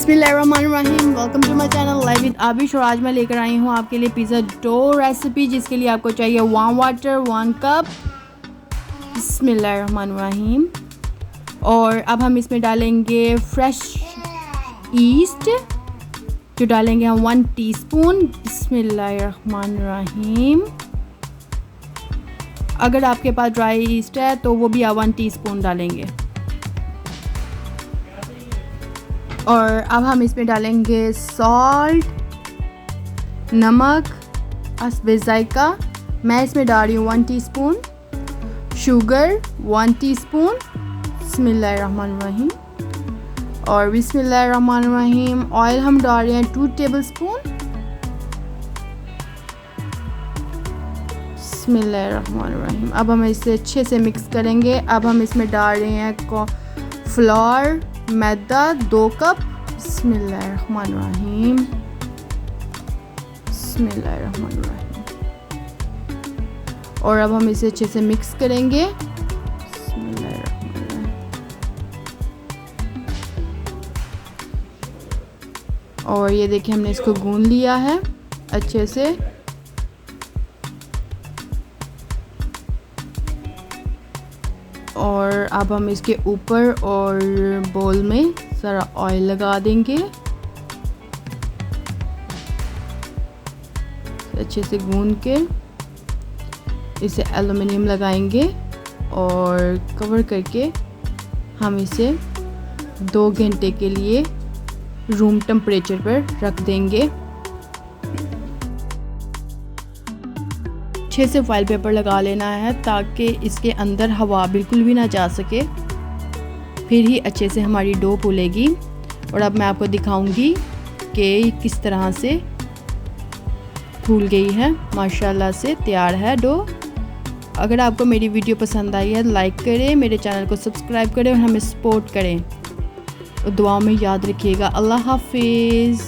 बिस्मिल्लाहिर्रहमानिर्रहीम। Welcome to my channel live with Abish. और आज मैं लेकर आई हूँ आपके लिए पिज़्ज़ा डो रेसिपी, जिसके लिए आपको चाहिए 1 वाटर 1 कप। बिस्मिल्लाहिर्रहमानिर्रहीम। और अब हम इसमें डालेंगे फ्रेश ईस्ट, जो डालेंगे हम 1 टीस्पून। बिस्मिल्लाहिर्रहमानिर्रहीम। अगर आपके पास ड्राई ईस्ट है तो वो भी आप 1 टीस्पून डालेंगे। और अब हम इसमें डालेंगे सॉल्ट, नमक, हस्बे ज़ायका। मैं इसमें डाल रही हूँ 1 टीस्पून। Sugar 1 teaspoon. बिस्मिल्लाहिर्रहमानिर्रहीम। और बिस्मिल्लाहिर्रहमानिर्रहीम। ऑयल हम डाल रहे हैं 2 टेबलस्पून। बिस्मिल्लाहिर्रहमानिर्रहीम। अब हम इसे अच्छे से मिक्स करेंगे। अब हम इसमें डाल रहे हैं फ्लोर, मैदा 2 कप। बिस्मिल्लाहिर्रहमानिर्रहीम। बिस्मिल्लाहिर्रहमानिर्रहीम। और अब हम इसे अच्छे से मिक्स करेंगे। बिस्मिल्लाहिर्रहमानिर्रहीम। और ये देखिए, हमने इसको गूंद लिया है अच्छे से। और अब हम इसके ऊपर और बोल में ज़रा ऑयल लगा देंगे, अच्छे से गूंद के इसे एल्युमिनियम लगाएंगे और कवर करके हम इसे 2 घंटे के लिए रूम टेम्परेचर पर रख देंगे। अच्छे से फॉइल पेपर लगा लेना है ताकि इसके अंदर हवा बिल्कुल भी ना जा सके, फिर ही अच्छे से हमारी डो फूलेगी। और अब मैं आपको दिखाऊंगी कि किस तरह से फूल गई है। माशाल्लाह से तैयार है डो। अगर आपको मेरी वीडियो पसंद आई है लाइक करें, मेरे चैनल को सब्सक्राइब करें और हमें सपोर्ट करें। और दुआओं में याद रखिएगा। अल्लाह हाफिज़।